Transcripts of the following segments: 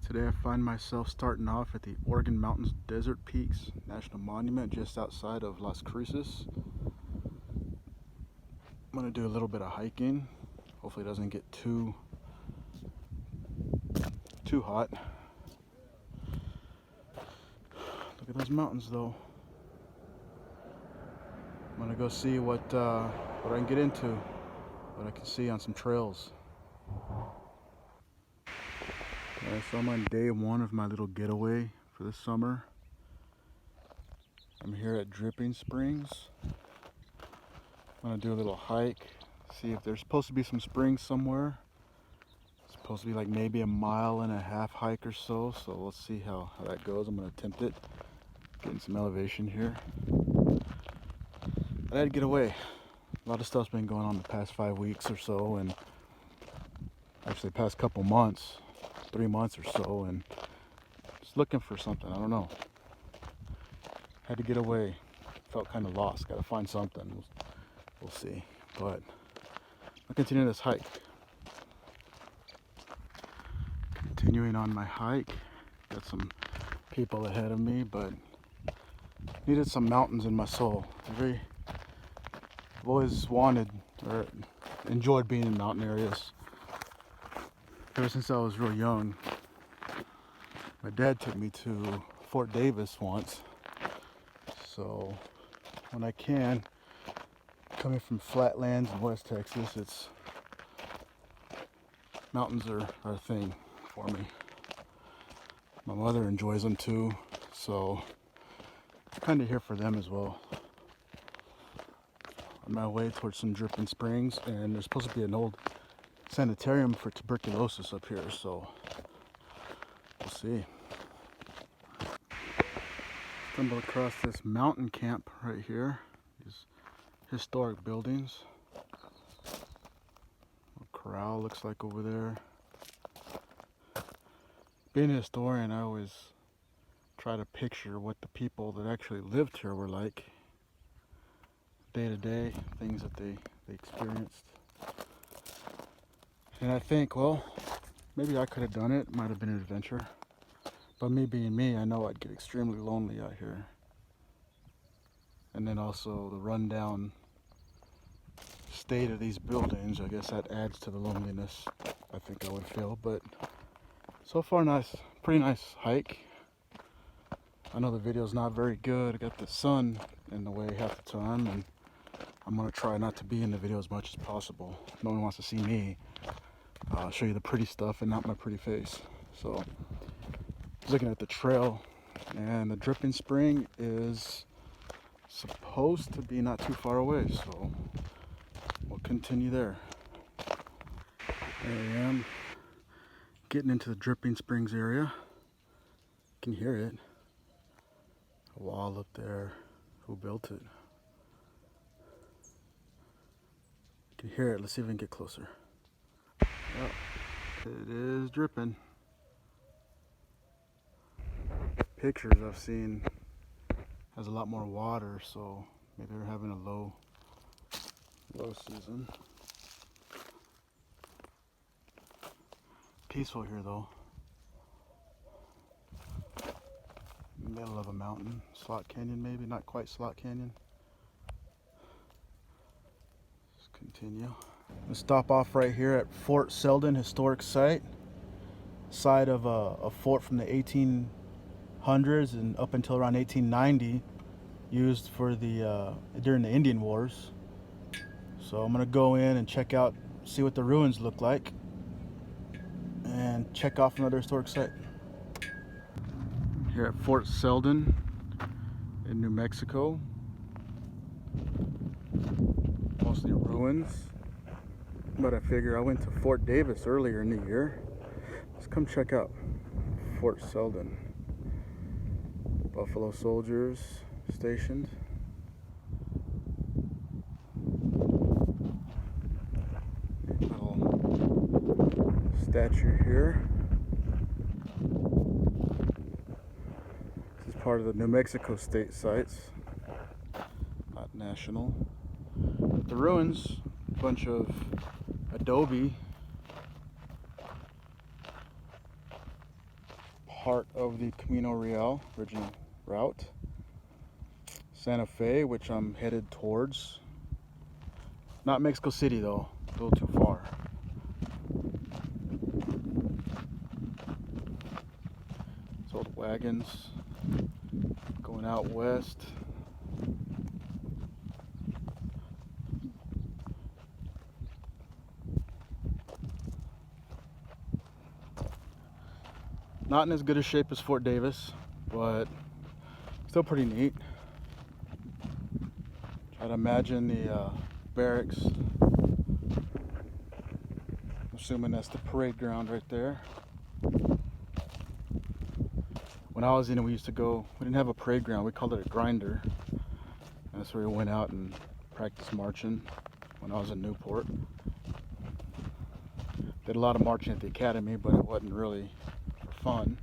Today I find myself starting off at the Organ Mountains Desert Peaks National Monument just outside of Las Cruces. I'm going to do a little bit of hiking. Hopefully it doesn't get too hot. Look at those mountains though. I'm going to go see what I can get into, what I can see on some trails. So I'm on day one of my little getaway for this summer. I'm here at Dripping Springs. I'm gonna do a little hike, see if there's supposed to be some springs somewhere. It's supposed to be like maybe 1.5 mile hike or so, so let's see how that goes. I'm gonna attempt it, getting some elevation here. I had to get away. A lot of stuff's been going on the past 5 weeks or so, and actually the past couple months, 3 months or so, and just looking for something. I don't know. Had to get away. Felt kind of lost. Got to find something. We'll see. But I'll continue this hike. Continuing on my hike. Got some people ahead of me, but needed some mountains in my soul. I've always wanted or enjoyed being in mountain areas. Ever since I was real young. My dad took me to Fort Davis once. So when I can, coming from flatlands in West Texas, it's mountains are a thing for me. My mother enjoys them too, so I'm kind of here for them as well. On my way towards some Dripping Springs, and there's supposed to be an old sanitarium for tuberculosis up here, so we'll see. Stumbled across this mountain camp right here. These historic buildings. A corral looks like over there. Being a historian, I always try to picture what the people that actually lived here were like. Day to day, things that they experienced. And I think, well, maybe I could have done it. Might have been an adventure. But me being me, I know I'd get extremely lonely out here. And then also the rundown state of these buildings, I guess that adds to the loneliness I think I would feel. But so far, pretty nice hike. I know the video's not very good. I got the sun in the way half the time, and I'm gonna try not to be in the video as much as possible. No one wants to see me. I'll show you the pretty stuff and not my pretty face. So looking at the trail, and the Dripping Spring is supposed to be not too far away, so we'll continue there. There I am, getting into the Dripping Springs area. You can hear it. A wall up there. Who built it? You can hear it. Let's see if we can get closer. Yep, it is dripping. Pictures I've seen has a lot more water, so maybe they're having a low season. Peaceful here though. Middle of a mountain, Slot Canyon maybe, not quite Slot Canyon. Let's continue. Let's stop off right here at Fort Selden Historic Site. Site of a fort from the 1800s and up until around 1890, used for during the Indian Wars. So I'm gonna go in and check out, see what the ruins look like, and check off another historic site. Here at Fort Selden in New Mexico. Mostly ruins, but I figure I went to Fort Davis earlier in the year. Let's come check out Fort Selden. Buffalo soldiers stationed. Little statue here. This is part of the New Mexico state sites, not national. The ruins, a bunch of adobe part of the Camino Real, original route. Santa Fe, which I'm headed towards. Not Mexico City though, a little too far. So the wagons going out west. Not in as good a shape as Fort Davis, but still pretty neat. Try to imagine the barracks. I'm assuming that's the parade ground right there. When I was in it, we didn't have a parade ground, we called it a grinder. And that's where we went out and practiced marching when I was in Newport. Did a lot of marching at the academy, but it wasn't really for fun.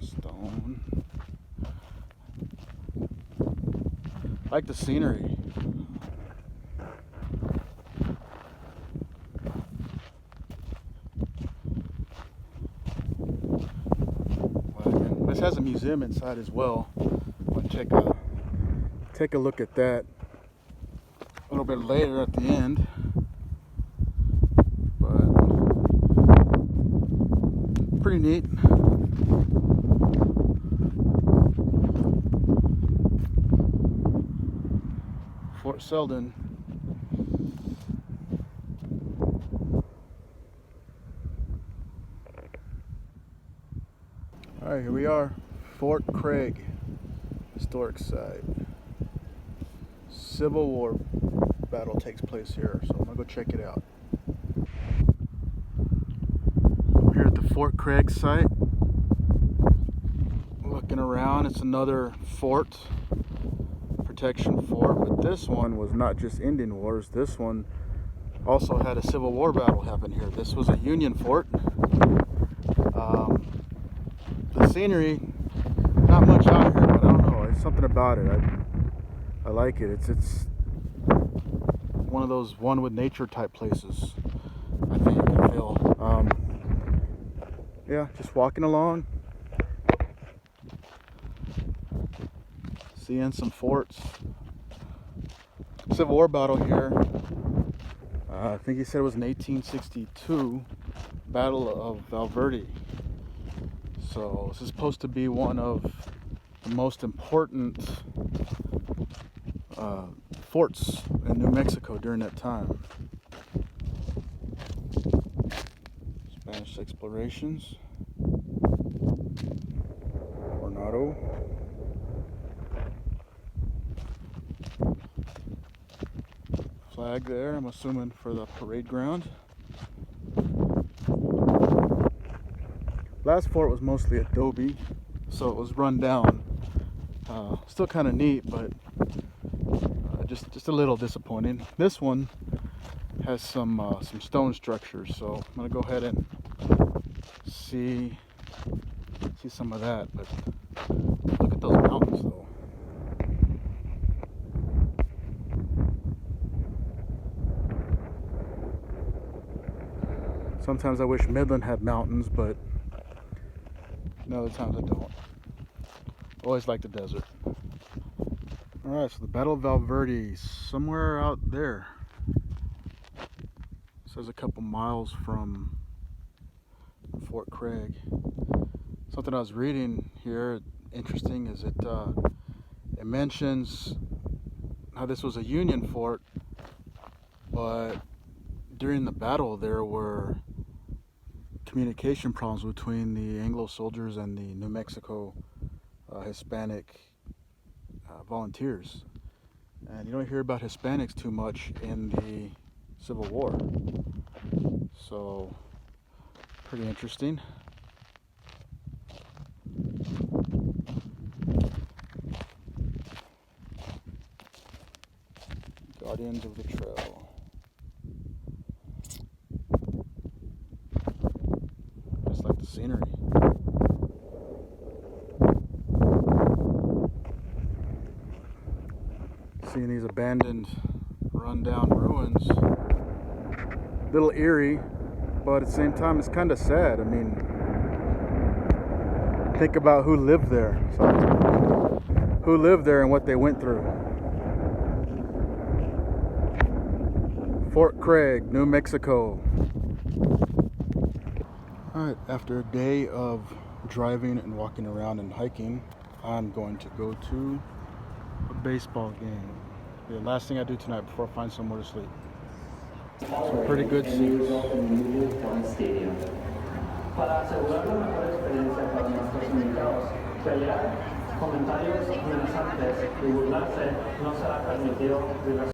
Stone. I like the scenery. This has a museum inside as well. I'll take a look at that a little bit later at the end. But pretty neat. Fort Selden. All right, here we are, Fort Craig, historic site. Civil War battle takes place here, so I'm gonna go check it out. I'm here at the Fort Craig site. Looking around, it's another fort, protection fort, but this one was not just Indian Wars. This one also had a Civil War battle happen here. This was a Union fort. The scenery, not much out here, but I don't know, it's something about it. I like it. It's one of those one with nature type places. I think you can feel. Yeah, just walking along, seeing some forts. Civil War battle here. I think he said it was in 1862, Battle of Valverde. So this is supposed to be one of the most important forts in New Mexico during that time. Spanish explorations. Coronado. Flag there, I'm assuming for the parade ground. Last fort was mostly adobe, so it was run down. Still kind of neat, but just a little disappointing. This one has some stone structures, so I'm gonna go ahead and see some of that. But look at those mountains, though. Sometimes I wish Midland had mountains, but other times I don't. Always like the desert. Alright, so the Battle of Valverde, somewhere out there. It says a couple miles from Fort Craig. Something I was reading here, interesting, is it mentions how this was a Union fort, but during the battle there were communication problems between the Anglo soldiers and the New Mexico Hispanic volunteers. And you don't hear about Hispanics too much in the Civil War. So, pretty interesting. Guardians of the Trail. Like the scenery. Seeing these abandoned, run-down ruins. Little eerie. but at the same time, it's kind of sad. I mean, think about who lived there. Sorry. Who lived there and what they went through. Fort Craig, New Mexico. Alright, after a day of driving and walking around and hiking, I'm going to go to a baseball game. The last thing I do tonight before I find somewhere to sleep. Some pretty good seats. Para asegurar la mejor experiencia para nuestros invitados, pelear, comentarios amenazantes y burlarse no será permitido.